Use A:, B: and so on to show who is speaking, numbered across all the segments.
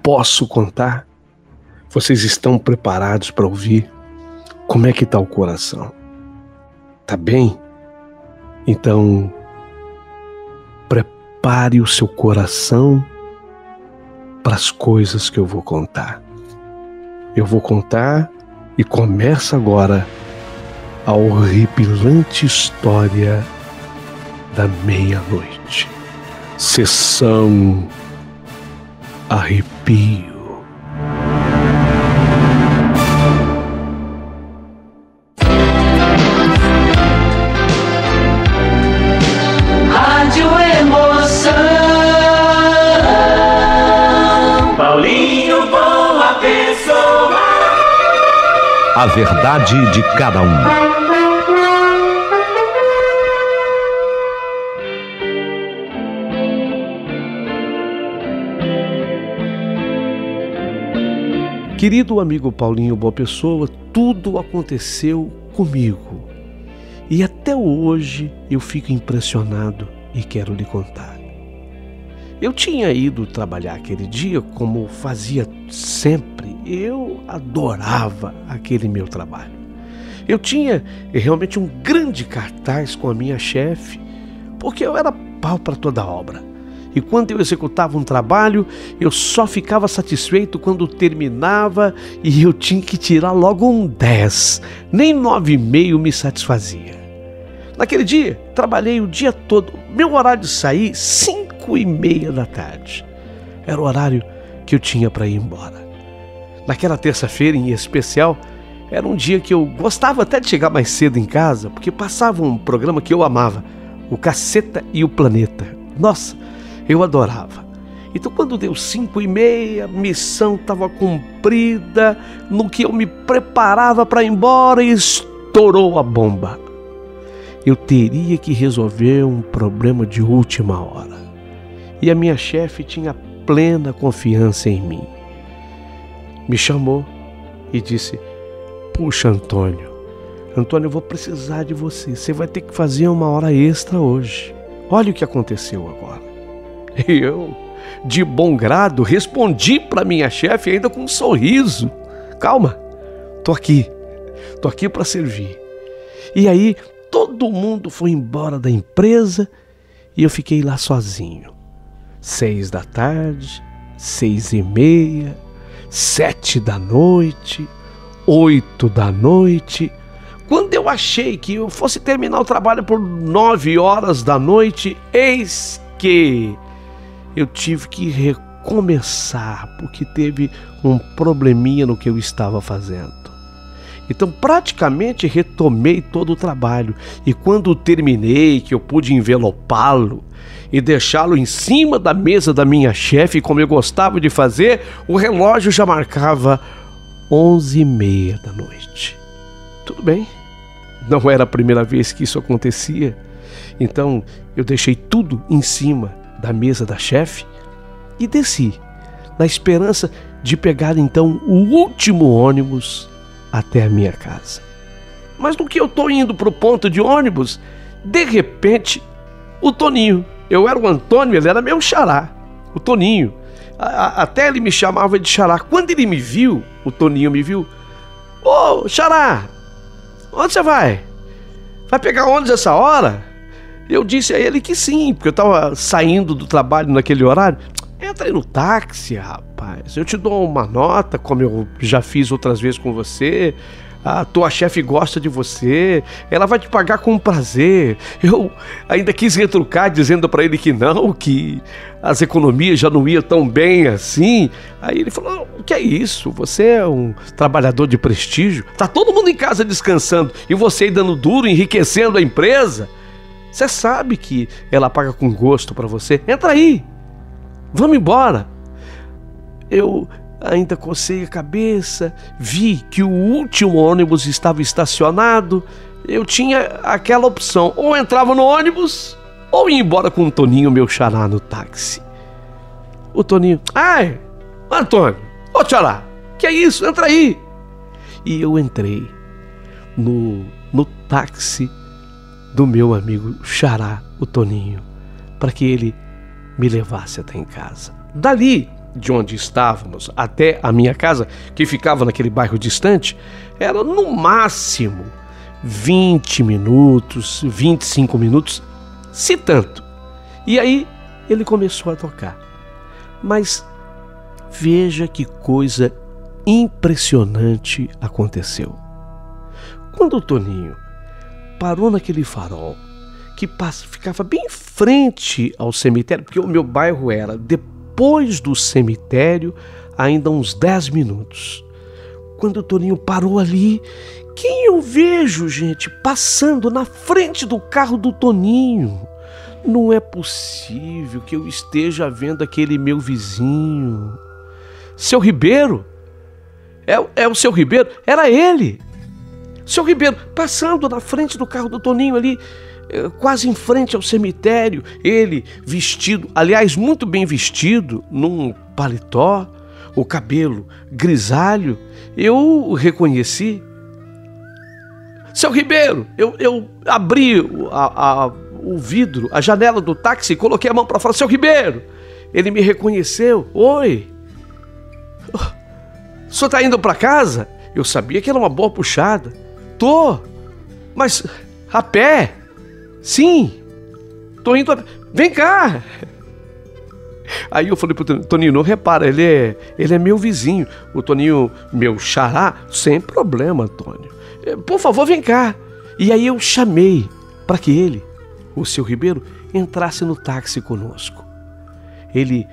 A: posso contar? Vocês estão preparados para ouvir? Como é que está o coração? Tá bem? Então, prepare o seu coração para as coisas que eu vou contar. Eu vou contar e começa agora a horripilante história da meia-noite. Sessão Arrepio.
B: Rádio Emoção. Paulinho Boa Pessoa.
C: A verdade de cada um.
A: Querido amigo Paulinho Boa Pessoa, tudo aconteceu comigo. E até hoje eu fico impressionado e quero lhe contar. Eu tinha ido trabalhar aquele dia como fazia sempre. Eu adorava aquele meu trabalho. Eu tinha realmente um grande cartaz com a minha chefe, porque eu era pau para toda obra. E quando eu executava um trabalho, eu só ficava satisfeito quando terminava e eu tinha que tirar logo um 10. Nem 9,5 me satisfazia. Naquele dia, trabalhei o dia todo. Meu horário de sair, 5:30 da tarde. Era o horário que eu tinha para ir embora. Naquela terça-feira, em especial, era um dia que eu gostava até de chegar mais cedo em casa, porque passava um programa que eu amava, o Caceta e o Planeta. Nossa, eu adorava. Então quando deu 5:30, a missão estava cumprida, no que eu me preparava para ir embora, estourou a bomba. Eu teria que resolver um problema de última hora. E a minha chefe tinha plena confiança em mim. Me chamou e disse: "Puxa, Antônio, eu vou precisar de você. Você vai ter que fazer uma hora extra hoje. Olha o que aconteceu agora." E eu, de bom grado, respondi para minha chefe ainda com um sorriso: "Calma, tô aqui para servir." E aí todo mundo foi embora da empresa e eu fiquei lá sozinho. 6 da tarde, 6:30, 7 da noite, 8 da noite. Quando eu achei que eu fosse terminar o trabalho por 9 horas da noite, eis que eu tive que recomeçar, porque teve um probleminha no que eu estava fazendo. Então praticamente retomei todo o trabalho, e quando terminei, que eu pude envelopá-lo e deixá-lo em cima da mesa da minha chefe, como eu gostava de fazer, o relógio já marcava 11:30 da noite. Tudo bem, não era a primeira vez que isso acontecia, então eu deixei tudo em cima da mesa da chefe e desci, na esperança de pegar então o último ônibus até a minha casa. Mas no que eu tô indo pro ponto de ônibus, de repente, o Toninho, eu era o Antônio, ele era meu xará, o Toninho, até ele me chamava de xará. Quando ele me viu, o Toninho me viu: "Ô, xará, onde você vai? Vai pegar ônibus essa hora?" Eu disse a ele que sim, porque eu estava saindo do trabalho naquele horário. "Entra aí no táxi, rapaz, eu te dou uma nota, como eu já fiz outras vezes com você. A tua chefe gosta de você, ela vai te pagar com prazer." Eu ainda quis retrucar, dizendo para ele que não, que as economias já não iam tão bem assim. Aí ele falou: "O que é isso? Você é um trabalhador de prestígio, tá todo mundo em casa descansando e você aí dando duro, enriquecendo a empresa. Você sabe que ela paga com gosto para você. Entra aí, vamos embora." Eu ainda cocei a cabeça, vi que o último ônibus estava estacionado. Eu tinha aquela opção: ou entrava no ônibus, ou ia embora com o Toninho, meu xará, no táxi. O Toninho: "Ai, Antônio, ô xará, que é isso? Entra aí." E eu entrei no táxi do meu amigo xará, o Toninho, para que ele me levasse até em casa. Dali, de onde estávamos até a minha casa, que ficava naquele bairro distante, era no máximo 20 minutos, 25 minutos, se tanto. E aí ele começou a tocar. Mas veja que coisa impressionante aconteceu. Quando o Toninho parou naquele farol, que ficava bem em frente ao cemitério, porque o meu bairro era depois do cemitério, ainda uns 10 minutos. Quando o Toninho parou ali, quem eu vejo, gente, passando na frente do carro do Toninho? Não é possível que eu esteja vendo aquele meu vizinho. Seu Ribeiro? É o seu Ribeiro? Era ele. Seu Ribeiro passando na frente do carro do Toninho ali, quase em frente ao cemitério, ele vestido, aliás, muito bem vestido, num paletó, o cabelo grisalho. Eu o reconheci. Seu Ribeiro, eu abri o vidro, a janela do táxi, coloquei a mão para fora. Seu Ribeiro, ele me reconheceu. Oi, o senhor está indo para casa? Eu sabia que era uma boa puxada. Tô, mas a pé? Sim, tô indo a pé. Vem cá. Aí eu falei pro Toninho, não repara, ele é meu vizinho. O Toninho, meu xará, sem problema, Antônio. Por favor, vem cá. E aí eu chamei para que ele, o seu Ribeiro, entrasse no táxi conosco. Ele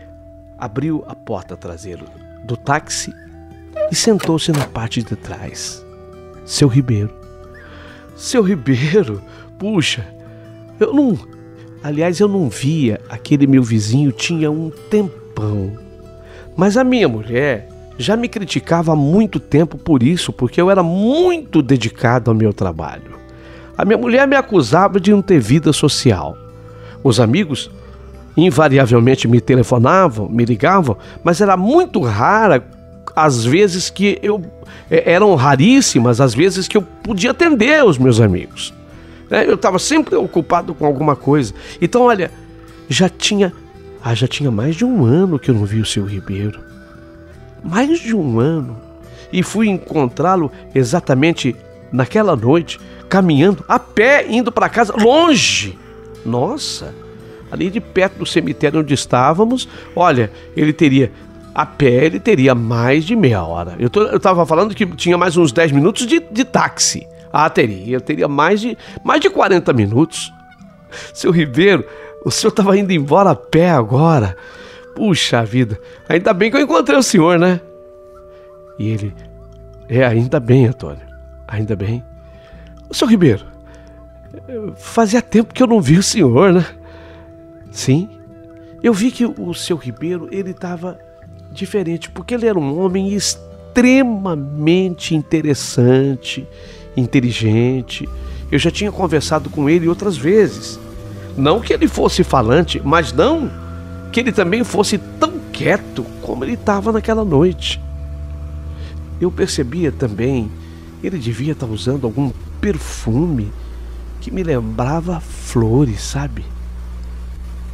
A: abriu a porta traseira do táxi e sentou-se na parte de trás. Seu Ribeiro, puxa, eu não via aquele meu vizinho tinha um tempão. Mas a minha mulher já me criticava há muito tempo por isso, porque eu era muito dedicado ao meu trabalho. A minha mulher me acusava de não ter vida social. Os amigos invariavelmente me telefonavam, me ligavam, mas era muito rara as vezes que eram raríssimas as vezes que eu podia atender os meus amigos. Eu estava sempre ocupado com alguma coisa. Então, olha, já tinha mais de um ano que eu não vi o seu Ribeiro. Mais de um ano. E fui encontrá-lo exatamente naquela noite, caminhando a pé, indo para casa, longe. Nossa, ali de perto do cemitério onde estávamos, olha, a pé ele teria mais de meia hora. Eu estava falando que tinha mais uns 10 minutos de táxi. Eu teria mais de 40 minutos. Seu Ribeiro, o senhor estava indo embora a pé agora. Puxa vida, ainda bem que eu encontrei o senhor, né? E ele, ainda bem, Antônio, ainda bem. O seu Ribeiro, fazia tempo que eu não vi o senhor, né? Sim, eu vi que o seu Ribeiro, ele estava diferente, porque ele era um homem extremamente interessante, inteligente. Eu já tinha conversado com ele outras vezes. Não que ele fosse falante, mas não que ele também fosse tão quieto como ele estava naquela noite. Eu percebia também, ele devia estar usando algum perfume que me lembrava flores, sabe?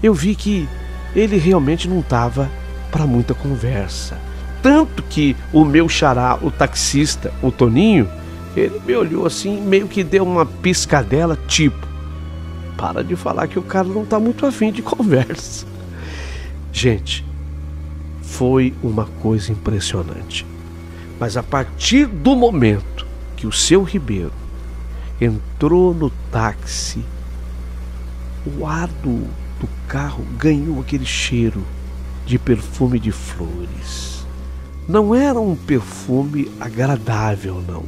A: Eu vi que ele realmente não estava para muita conversa. Tanto que o meu xará, o taxista, o Toninho, ele me olhou assim, meio que deu uma piscadela, tipo, para de falar que o cara não está muito afim de conversa. Gente, foi uma coisa impressionante. Mas a partir do momento que o seu Ribeiro entrou no táxi, o ar do carro ganhou aquele cheiro de perfume de flores. Não era um perfume agradável, não,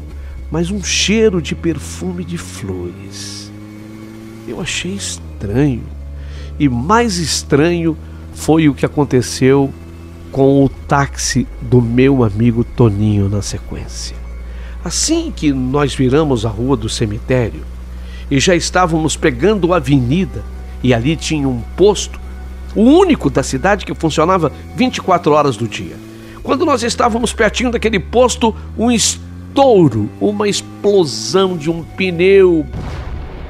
A: mas um cheiro de perfume de flores. Eu achei estranho. E mais estranho foi o que aconteceu com o táxi do meu amigo Toninho na sequência. Assim que nós viramos a rua do cemitério e já estávamos pegando a avenida, e ali tinha um posto, o único da cidade que funcionava 24 horas do dia. Quando nós estávamos pertinho daquele posto, um estouro, uma explosão de um pneu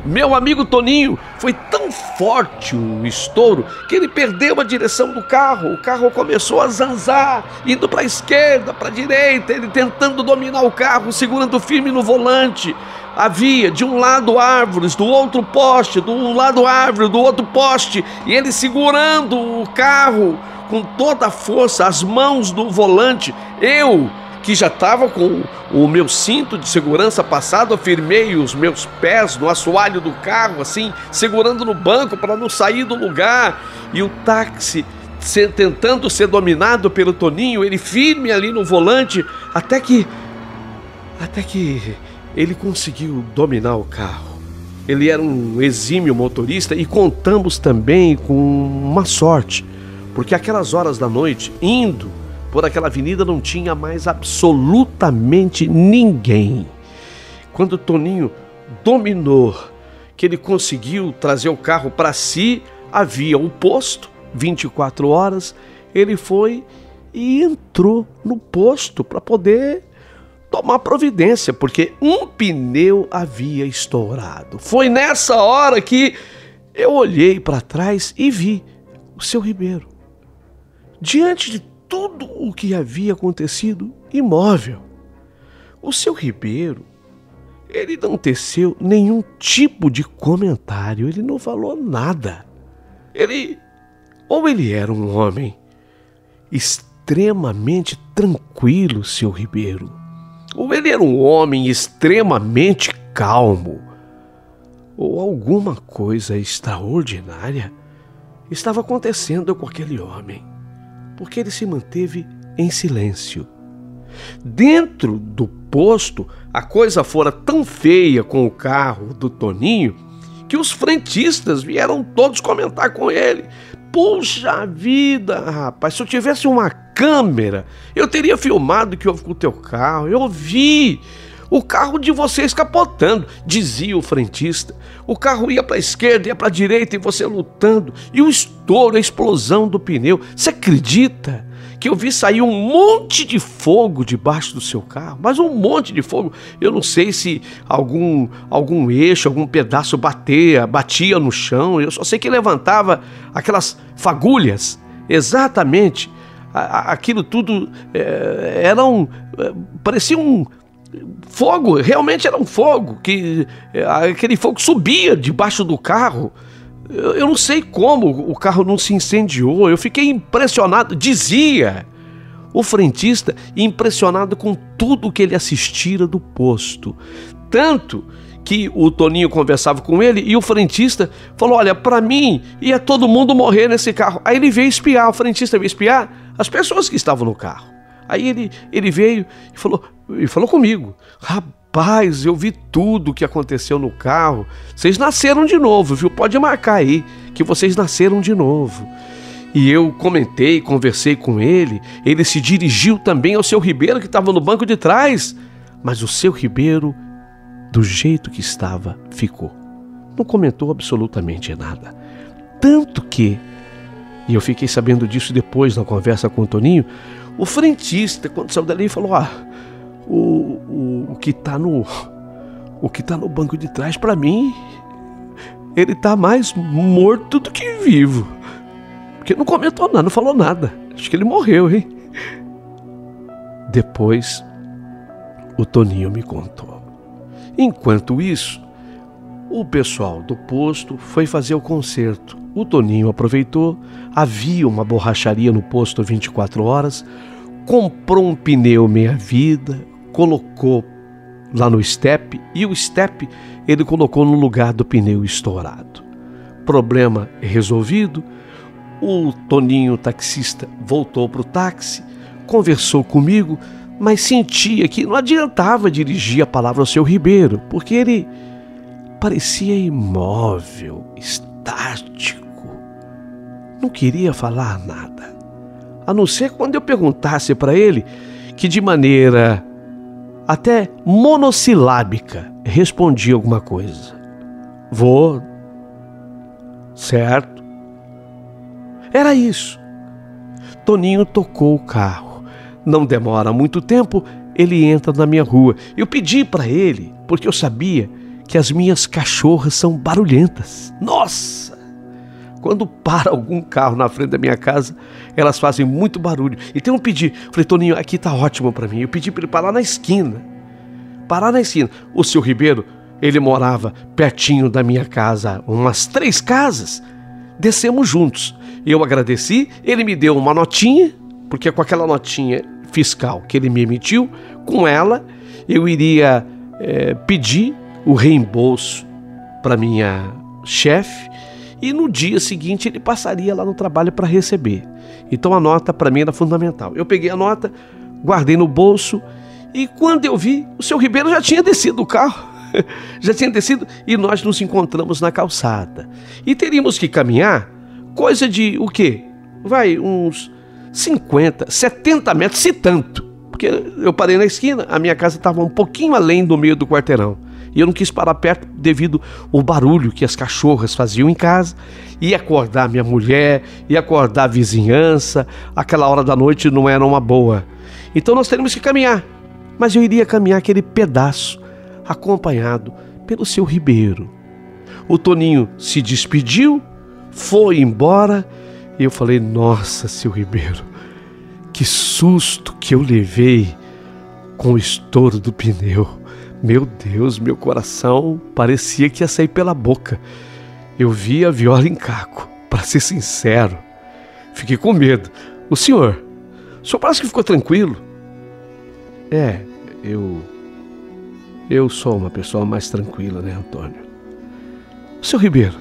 A: Meu amigo Toninho, foi tão forte o estouro que ele perdeu a direção do carro. O carro começou a zanzar, indo para a esquerda, para a direita, ele tentando dominar o carro, segurando firme no volante. Havia de um lado árvores, do outro poste, de um lado árvore, do outro poste, e ele segurando o carro com toda a força, as mãos no volante. Eu, que já estava com o meu cinto de segurança passado, eu firmei os meus pés no assoalho do carro, assim, segurando no banco para não sair do lugar. E o táxi tentando ser dominado pelo Toninho, ele firme ali no volante, até que ele conseguiu dominar o carro. Ele era um exímio motorista e contamos também com uma sorte, porque aquelas horas da noite, indo por aquela avenida, não tinha mais absolutamente ninguém. Quando o Toninho dominou, que ele conseguiu trazer o carro para si, havia um posto, 24 horas, ele foi e entrou no posto para poder tomar providência, porque um pneu havia estourado. Foi nessa hora que eu olhei para trás e vi o seu Ribeiro, diante de tudo o que havia acontecido, imóvel. O seu Ribeiro, ele não teceu nenhum tipo de comentário, ele não falou nada. Ele era um homem extremamente tranquilo, seu Ribeiro, ou ele era um homem extremamente calmo, ou alguma coisa extraordinária estava acontecendo com aquele homem, porque ele se manteve em silêncio. Dentro do posto, a coisa fora tão feia com o carro do Toninho que os frentistas vieram todos comentar com ele. Puxa vida, rapaz, se eu tivesse uma câmera, eu teria filmado o que houve com o teu carro. Eu vi o carro de vocês capotando, dizia o frentista. O carro ia para a esquerda, ia para a direita e você lutando. E o estouro, a explosão do pneu. Você acredita que eu vi sair um monte de fogo debaixo do seu carro? Mas um monte de fogo. Eu não sei se algum eixo, algum pedaço batia no chão. Eu só sei que levantava aquelas fagulhas. Exatamente. Aquilo tudo parecia um fogo, realmente era um fogo, aquele fogo subia debaixo do carro. Eu não sei como o carro não se incendiou. Eu fiquei impressionado, dizia o frentista, impressionado com tudo que ele assistira do posto. Tanto que o Toninho conversava com ele e o frentista falou: olha, para mim ia todo mundo morrer nesse carro. Aí ele veio espiar, o frentista veio espiar as pessoas que estavam no carro. Aí ele veio e falou comigo: rapaz, eu vi tudo o que aconteceu no carro. Vocês nasceram de novo, viu? Pode marcar aí que vocês nasceram de novo. E eu comentei, conversei com ele. Ele se dirigiu também ao seu Ribeiro, que estava no banco de trás. Mas o seu Ribeiro, do jeito que estava, ficou. Não comentou absolutamente nada. Tanto que, e eu fiquei sabendo disso depois na conversa com o Toninho, o frentista, quando saiu dali, falou: o que tá no banco de trás, para mim, ele tá mais morto do que vivo. Porque não comentou nada, não falou nada. Acho que ele morreu, hein? Depois, o Toninho me contou. Enquanto isso, o pessoal do posto foi fazer o conserto. O Toninho aproveitou, havia uma borracharia no posto 24 horas, comprou um pneu meia-vida, colocou lá no estepe, e o estepe ele colocou no lugar do pneu estourado. Problema resolvido. O Toninho, taxista, voltou para o táxi, conversou comigo, mas sentia que não adiantava dirigir a palavra ao seu Ribeiro, porque ele parecia imóvel, estático, não queria falar nada, a não ser quando eu perguntasse para ele, que de maneira até monossilábica respondia alguma coisa. Vou. Certo. Era isso. Toninho tocou o carro. Não demora muito tempo, ele entra na minha rua. Eu pedi para ele, porque eu sabia que as minhas cachorras são barulhentas. Nossa! Quando para algum carro na frente da minha casa, elas fazem muito barulho. Então eu pedi, falei, Toninho, aqui tá ótimo para mim. Eu pedi para ele parar na esquina. O seu Ribeiro, ele morava pertinho da minha casa, umas 3 casas. Descemos juntos. Eu agradeci, ele me deu uma notinha, porque com aquela notinha fiscal que ele me emitiu, com ela eu iria pedir o reembolso para minha chefe, e no dia seguinte ele passaria lá no trabalho para receber. Então a nota para mim era fundamental. Eu peguei a nota, guardei no bolso, e quando eu vi, o seu Ribeiro já tinha descido do carro. Já tinha descido, e nós nos encontramos na calçada. E teríamos que caminhar coisa de o quê? Uns 50, 70 metros, se tanto. Porque eu parei na esquina, a minha casa estava um pouquinho além do meio do quarteirão. E eu não quis parar perto devido ao barulho que as cachorras faziam em casa. Ia acordar minha mulher, ia acordar a vizinhança. Aquela hora da noite não era uma boa. Então nós teríamos que caminhar. Mas eu iria caminhar aquele pedaço, acompanhado pelo seu Ribeiro. O Toninho se despediu, foi embora. E eu falei, nossa, seu Ribeiro, que susto que eu levei com o estouro do pneu. Meu Deus, meu coração parecia que ia sair pela boca. Eu vi a viola em caco, para ser sincero. Fiquei com medo. O senhor parece que ficou tranquilo. Eu sou uma pessoa mais tranquila, né, Antônio? Seu Ribeiro,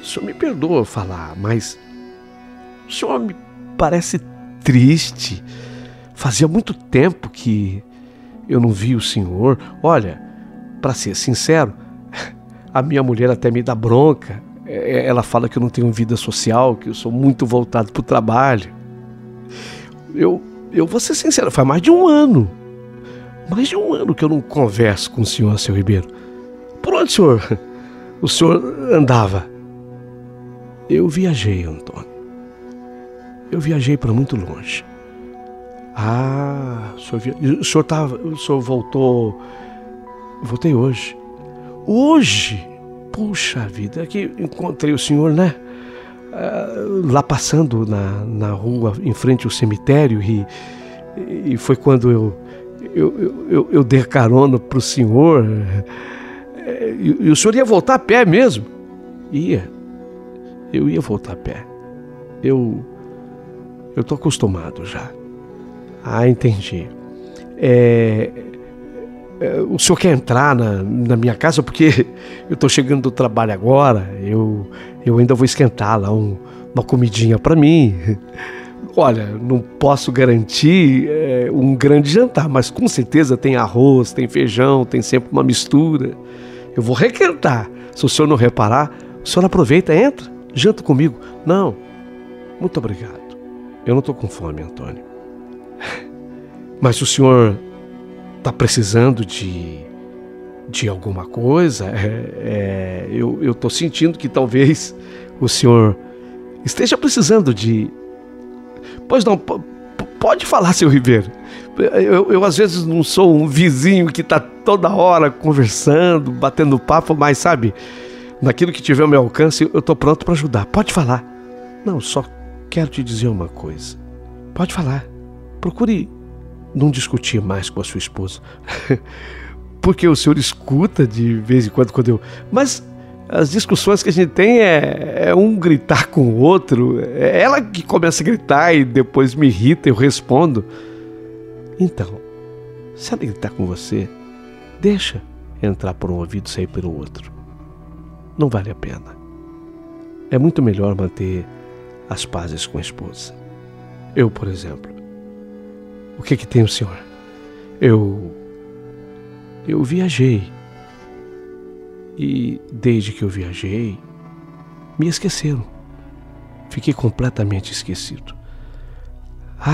A: o senhor me perdoa falar, mas o senhor me parece triste. Fazia muito tempo que eu não vi o senhor. Olha, para ser sincero, a minha mulher até me dá bronca. Ela fala que eu não tenho vida social, que eu sou muito voltado para o trabalho. Eu vou ser sincero, faz mais de um ano que eu não converso com o senhor, seu Ribeiro. Por onde o senhor andava? Eu viajei, Antônio. Eu viajei para muito longe. O senhor voltou. Voltei hoje. Hoje? Puxa vida, é que encontrei o senhor, né? Lá passando na rua em frente ao cemitério, e foi quando eu dei carona pro senhor. E o senhor ia voltar a pé mesmo? Eu ia voltar a pé. Eu tô acostumado já. Entendi. O senhor quer entrar na minha casa? Porque eu tô chegando do trabalho agora. Eu ainda vou esquentar lá uma comidinha para mim. Olha, não posso garantir um grande jantar, mas com certeza tem arroz, tem feijão, tem sempre uma mistura. Eu vou requentar. Se o senhor não reparar, o senhor aproveita, entra, janta comigo. Não, muito obrigado. Eu não tô com fome, Antônio. Mas o senhor está precisando de alguma coisa? Eu estou sentindo que talvez o senhor esteja precisando de... Pois não, pode falar, seu Ribeiro. Eu às vezes não sou um vizinho que está toda hora conversando, batendo papo, mas sabe, naquilo que tiver ao meu alcance, eu estou pronto para ajudar. Pode falar. Não, só quero te dizer uma coisa. Pode falar. Procure não discutir mais com a sua esposa. Porque o senhor escuta de vez em quando eu... Mas as discussões que a gente tem é um gritar com o outro. É ela que começa a gritar e depois me irrita, eu respondo. Então, se ela gritar com você, deixa entrar por um ouvido e sair pelo outro. Não vale a pena. É muito melhor manter as pazes com a esposa. Eu, por exemplo, o que tem o senhor? Eu viajei. E desde que eu viajei, me esqueceram. Fiquei completamente esquecido.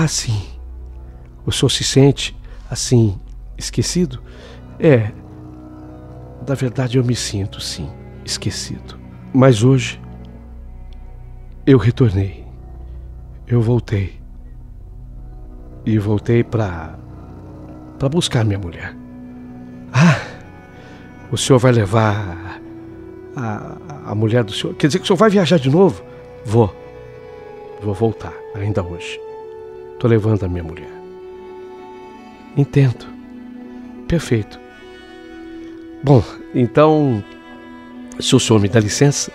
A: Sim. O senhor se sente assim, esquecido? Na verdade eu me sinto, sim, esquecido. Mas hoje, eu retornei. Eu voltei. E voltei para buscar minha mulher. o senhor vai levar a mulher do senhor? Quer dizer que o senhor vai viajar de novo? Vou voltar, ainda hoje. Estou levando a minha mulher. Entendo. Perfeito. Bom, então, se o senhor me dá licença,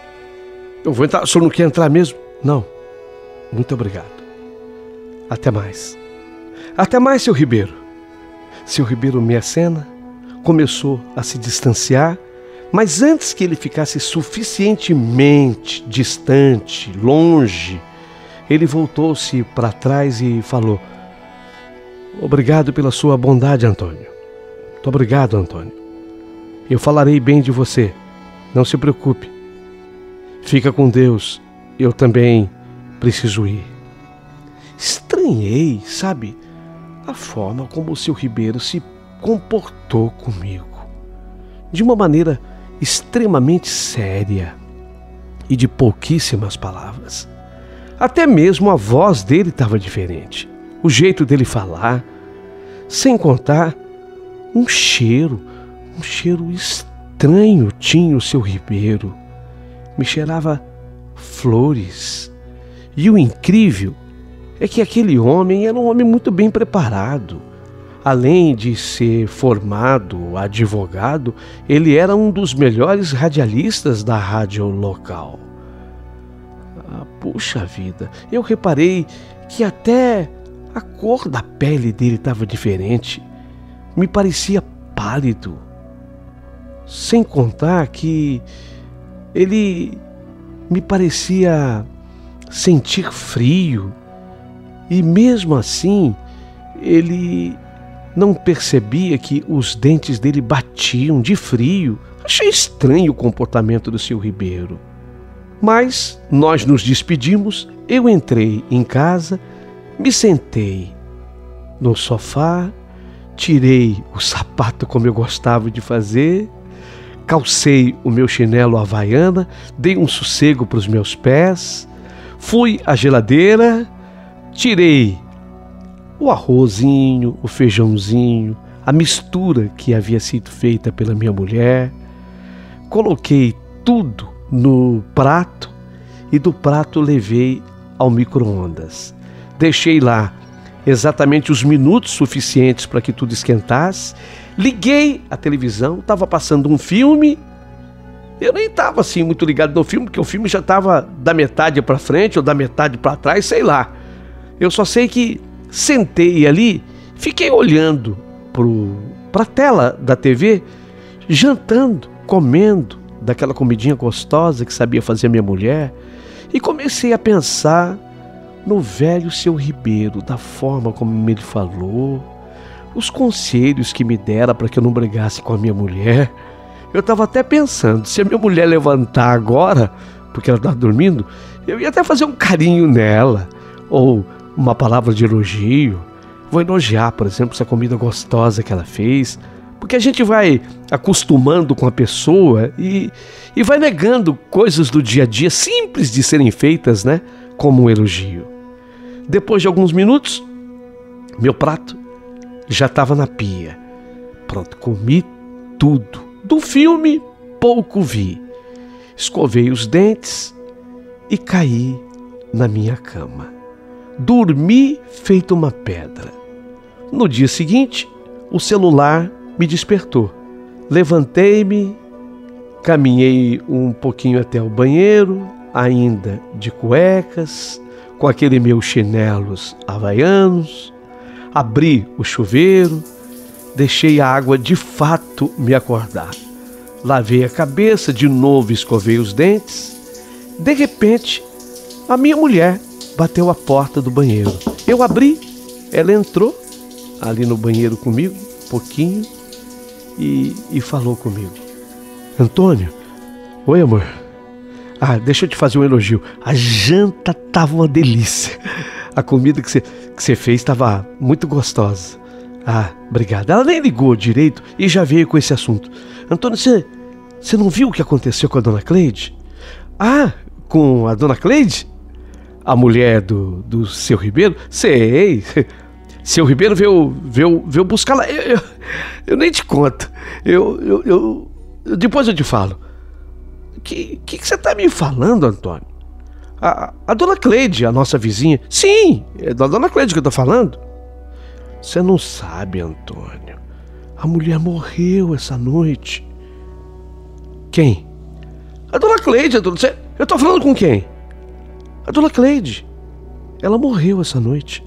A: eu vou entrar. O senhor não quer entrar mesmo? Não. Muito obrigado. Até mais. Até mais, seu Ribeiro. Seu Ribeiro me acena, começou a se distanciar, mas antes que ele ficasse suficientemente distante, longe, ele voltou-se para trás e falou: obrigado pela sua bondade, Antônio. Muito obrigado, Antônio. Eu falarei bem de você. Não se preocupe. Fica com Deus. Eu também preciso ir. Estranhei, sabe, a forma como o seu Ribeiro se comportou comigo. De uma maneira extremamente séria e de pouquíssimas palavras. Até mesmo a voz dele estava diferente. O jeito dele falar, sem contar um cheiro estranho tinha o seu Ribeiro. Me cheirava flores. E o incrível é que aquele homem era um homem muito bem preparado. Além de ser formado advogado, ele era um dos melhores radialistas da rádio local. Puxa vida, eu reparei que até a cor da pele dele estava diferente. Me parecia pálido. Sem contar que ele me parecia sentir frio. E mesmo assim, ele não percebia que os dentes dele batiam de frio. Achei estranho o comportamento do seu Ribeiro. Mas nós nos despedimos, eu entrei em casa, me sentei no sofá, tirei o sapato como eu gostava de fazer, calcei o meu chinelo havaiana, dei um sossego para os meus pés, fui à geladeira, tirei o arrozinho, o feijãozinho, a mistura que havia sido feita pela minha mulher, coloquei tudo no prato e do prato levei ao micro-ondas. Deixei lá exatamente os minutos suficientes para que tudo esquentasse. Liguei a televisão, estava passando um filme. Eu nem estava assim muito ligado no filme, porque o filme já estava da metade para frente ou da metade para trás, sei lá. Eu só sei que sentei ali, fiquei olhando para a tela da TV, jantando, comendo daquela comidinha gostosa que sabia fazer minha mulher, e comecei a pensar no velho seu Ribeiro, da forma como ele falou, os conselhos que me dera para que eu não brigasse com a minha mulher. Eu estava até pensando, se a minha mulher levantar agora, porque ela estava dormindo, eu ia até fazer um carinho nela, ou uma palavra de elogio. Vou elogiar, por exemplo, essa comida gostosa que ela fez, porque a gente vai acostumando com a pessoa e vai negando coisas do dia a dia simples de serem feitas, né? Como um elogio. Depois de alguns minutos, meu prato já estava na pia. Pronto, comi tudo. Do filme, pouco vi. Escovei os dentes e caí na minha cama. Dormi feito uma pedra. No dia seguinte, o celular me despertou. Levantei-me, caminhei um pouquinho até o banheiro, ainda de cuecas, com aquele meus chinelos havaianos, abri o chuveiro, deixei a água de fato me acordar. Lavei a cabeça, de novo escovei os dentes. De repente, a minha mulher bateu a porta do banheiro. Eu abri, ela entrou ali no banheiro comigo, um pouquinho, e falou comigo. Antônio, oi amor. Deixa eu te fazer um elogio. A janta estava uma delícia. A comida que você fez estava muito gostosa. Obrigado. Ela nem ligou direito e já veio com esse assunto. Antônio, você não viu o que aconteceu com a dona Cleide? Com a dona Cleide? A mulher do seu Ribeiro? Sei. Seu Ribeiro veio buscar lá. Eu nem te conto. Eu Depois eu te falo. Que você está me falando, Antônio? A dona Cleide, a nossa vizinha. Sim, é da dona Cleide que eu estou falando. Você não sabe, Antônio. A mulher morreu essa noite. Quem? A dona Cleide. Eu estou falando com quem? A dona Cleide. Ela morreu essa noite.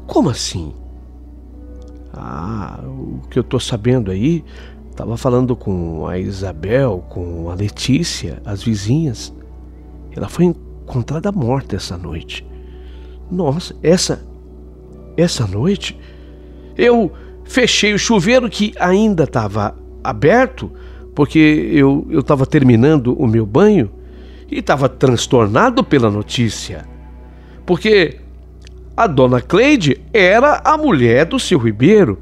A: Como assim? O que eu estou sabendo aí, estava falando com a Isabel, com a Letícia, as vizinhas. Ela foi encontrada morta essa noite. Nossa, essa noite eu fechei o chuveiro que ainda estava aberto, porque eu estava terminando o meu banho e estava transtornado pela notícia. Porque a dona Cleide era a mulher do seu Ribeiro,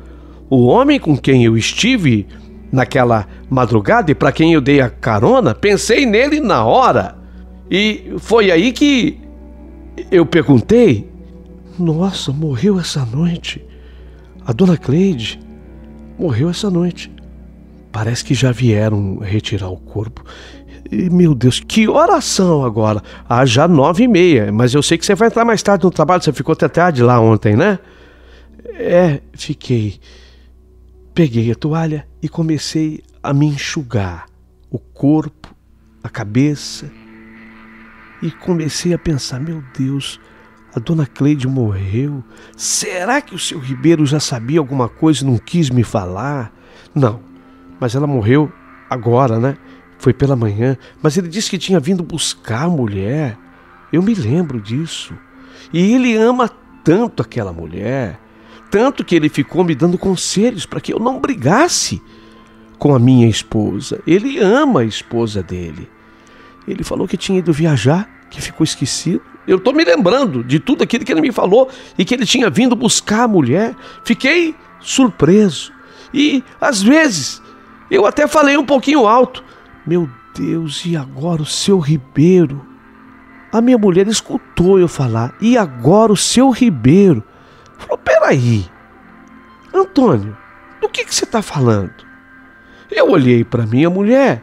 A: o homem com quem eu estive naquela madrugada e para quem eu dei a carona. Pensei nele na hora. E foi aí que eu perguntei: nossa, morreu essa noite. A dona Cleide morreu essa noite. Parece que já vieram retirar o corpo. E, meu Deus, que oração agora? Já 9h30, mas eu sei que você vai entrar mais tarde no trabalho. Você ficou até tarde lá ontem, né? Fiquei. Peguei a toalha e comecei a me enxugar o corpo, a cabeça. E comecei a pensar: meu Deus, a dona Cleide morreu. Será que o seu Ribeiro já sabia alguma coisa e não quis me falar? Não, mas ela morreu agora, né? Foi pela manhã, mas ele disse que tinha vindo buscar a mulher. Eu me lembro disso. E ele ama tanto aquela mulher, tanto que ele ficou me dando conselhos para que eu não brigasse com a minha esposa. Ele ama a esposa dele. Ele falou que tinha ido viajar, que ficou esquecido. Eu estou me lembrando de tudo aquilo que ele me falou e que ele tinha vindo buscar a mulher. Fiquei surpreso. E, às vezes, eu até falei um pouquinho alto: meu Deus, e agora o seu Ribeiro? A minha mulher escutou eu falar: e agora o seu Ribeiro? Falou: peraí, Antônio, do que você está falando? Eu olhei para minha mulher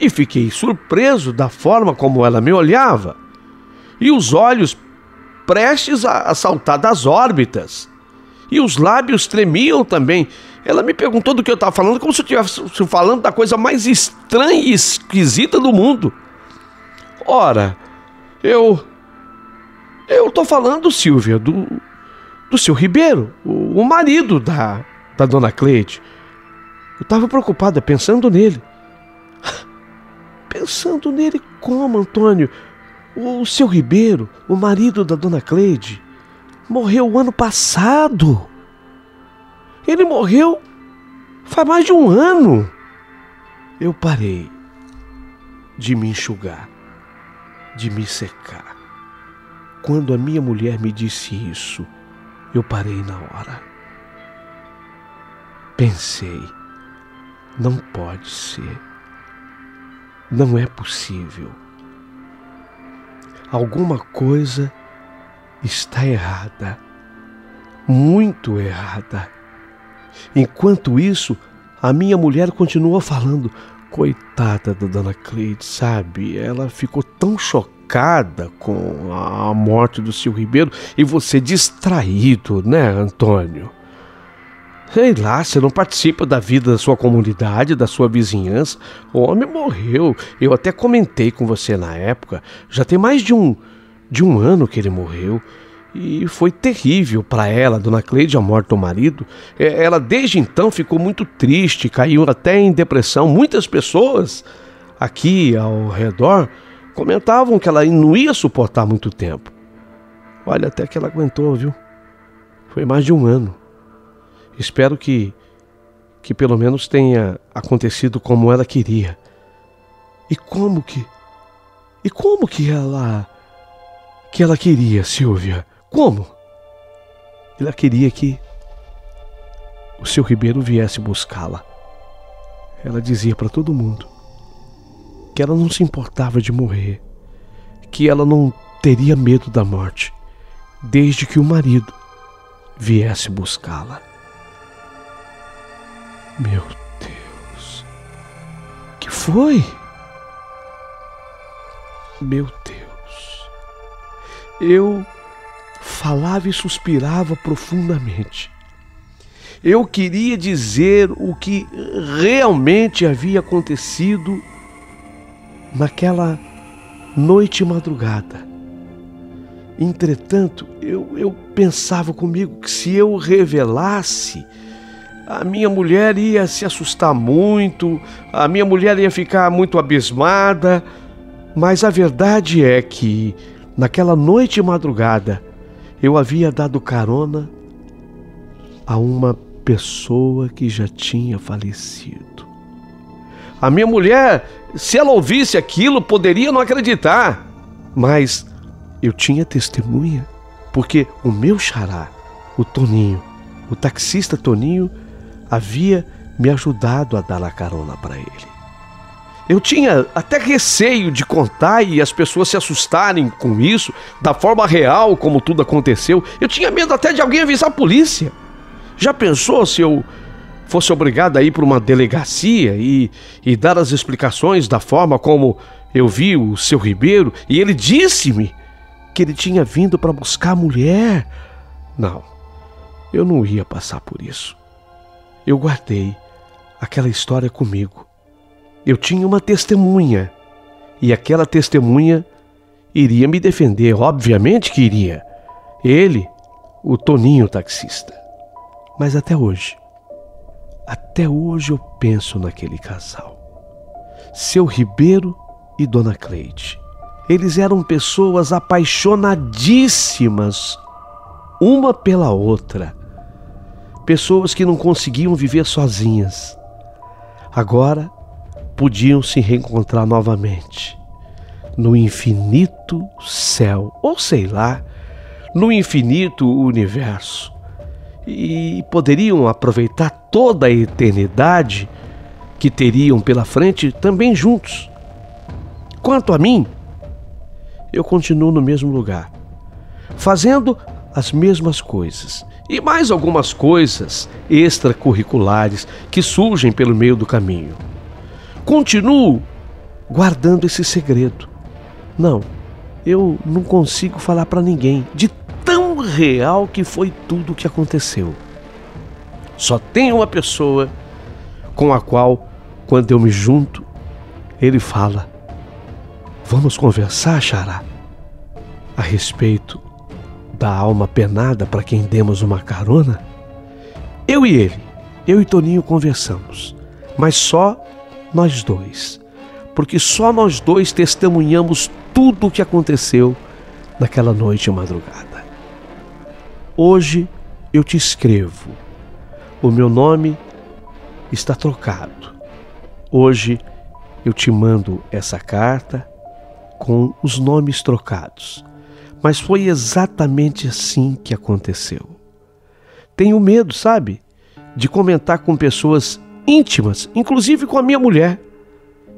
A: e fiquei surpreso da forma como ela me olhava. E os olhos prestes a saltar das órbitas. E os lábios tremiam também. Ela me perguntou do que eu estava falando, como se eu estivesse falando da coisa mais estranha e esquisita do mundo. Ora, eu estou falando, Silvia, do seu Ribeiro, o marido da dona Cleide. Eu estava preocupada, pensando nele. Pensando nele como, Antônio? O seu Ribeiro, o marido da dona Cleide, morreu o ano passado. Ele morreu faz mais de um ano. Eu parei de me enxugar, de me secar. Quando a minha mulher me disse isso, eu parei na hora. Pensei: não pode ser. Não é possível. Alguma coisa está errada. Muito errada. Enquanto isso, a minha mulher continua falando: coitada da dona Cleide, sabe? Ela ficou tão chocada com a morte do seu Ribeiro e você distraído, né, Antônio? Sei lá, você não participa da vida da sua comunidade, da sua vizinhança. O homem morreu. Eu até comentei com você na época. Já tem mais de um ano que ele morreu. E foi terrível para ela, dona Cleide, a morte do marido. Ela desde então ficou muito triste, caiu até em depressão. Muitas pessoas aqui ao redor comentavam que ela não ia suportar muito tempo. Olha, até que ela aguentou, viu? Foi mais de um ano. Espero que pelo menos tenha acontecido como ela queria. E como que ela queria, Silvia? Como? Ela queria que o seu Ribeiro viesse buscá-la. Ela dizia para todo mundo que ela não se importava de morrer, que ela não teria medo da morte, desde que o marido viesse buscá-la. Meu Deus, foi? Meu Deus! Eu falava e suspirava profundamente. Eu queria dizer o que realmente havia acontecido naquela noite e madrugada. Entretanto, eu pensava comigo que se eu revelasse, a minha mulher ia se assustar muito, a minha mulher ia ficar muito abismada, mas a verdade é que, naquela noite e madrugada, eu havia dado carona a uma pessoa que já tinha falecido. A minha mulher, se ela ouvisse aquilo, poderia não acreditar, mas eu tinha testemunha, porque o meu xará, o Toninho, o taxista Toninho, havia me ajudado a dar a carona para ele. Eu tinha até receio de contar e as pessoas se assustarem com isso, da forma real como tudo aconteceu. Eu tinha medo até de alguém avisar a polícia. Já pensou se eu fosse obrigado a ir para uma delegacia e dar as explicações da forma como eu vi o seu Ribeiro e ele disse-me que ele tinha vindo para buscar a mulher? Não, eu não ia passar por isso. Eu guardei aquela história comigo. Eu tinha uma testemunha e aquela testemunha iria me defender, obviamente que iria. Ele, o Toninho taxista. Mas até hoje eu penso naquele casal. Seu Ribeiro e Dona Cleide. Eles eram pessoas apaixonadíssimas uma pela outra. Pessoas que não conseguiam viver sozinhas. Agora podiam se reencontrar novamente no infinito céu, ou sei lá, no infinito universo. E poderiam aproveitar toda a eternidade que teriam pela frente também juntos. Quanto a mim, eu continuo no mesmo lugar, fazendo as mesmas coisas e mais algumas coisas extracurriculares que surgem pelo meio do caminho. Continuo guardando esse segredo. Não, eu não consigo falar para ninguém de tão real que foi tudo o que aconteceu. Só tem uma pessoa com a qual, quando eu me junto, ele fala: vamos conversar, xará, a respeito da alma penada para quem demos uma carona? Eu e Toninho conversamos, mas só nós dois, porque só nós dois testemunhamos tudo o que aconteceu naquela noite e madrugada. Hoje eu te escrevo, o meu nome está trocado. Hoje eu te mando essa carta com os nomes trocados, mas foi exatamente assim que aconteceu. Tenho medo, sabe, de comentar com pessoas íntimas, inclusive com a minha mulher,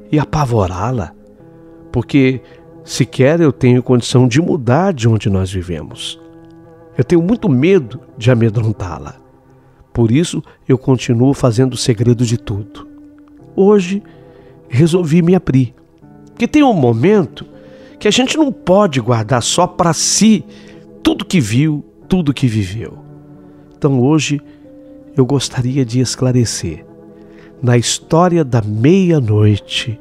A: e apavorá-la, porque sequer eu tenho condição de mudar de onde nós vivemos. Eu tenho muito medo de amedrontá-la. Por isso eu continuo fazendo segredo de tudo. Hoje resolvi me abrir, porque tem um momento que a gente não pode guardar só para si tudo que viu, tudo que viveu. Então hoje eu gostaria de esclarecer, na história da meia-noite,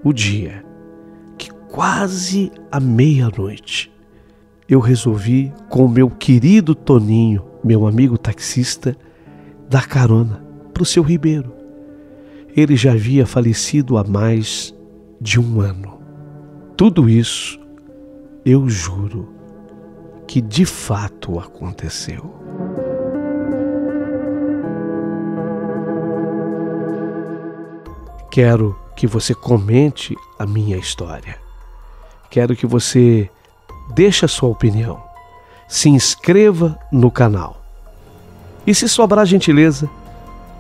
A: o dia que quase à meia-noite eu resolvi, com o meu querido Toninho, meu amigo taxista, dar carona para o seu Ribeiro. Ele já havia falecido há mais de 1 ano. Tudo isso, eu juro, que de fato aconteceu. Quero que você comente a minha história. Quero que você deixe a sua opinião. Se inscreva no canal. E se sobrar gentileza,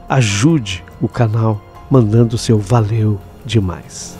A: ajude o canal mandando seu valeu demais.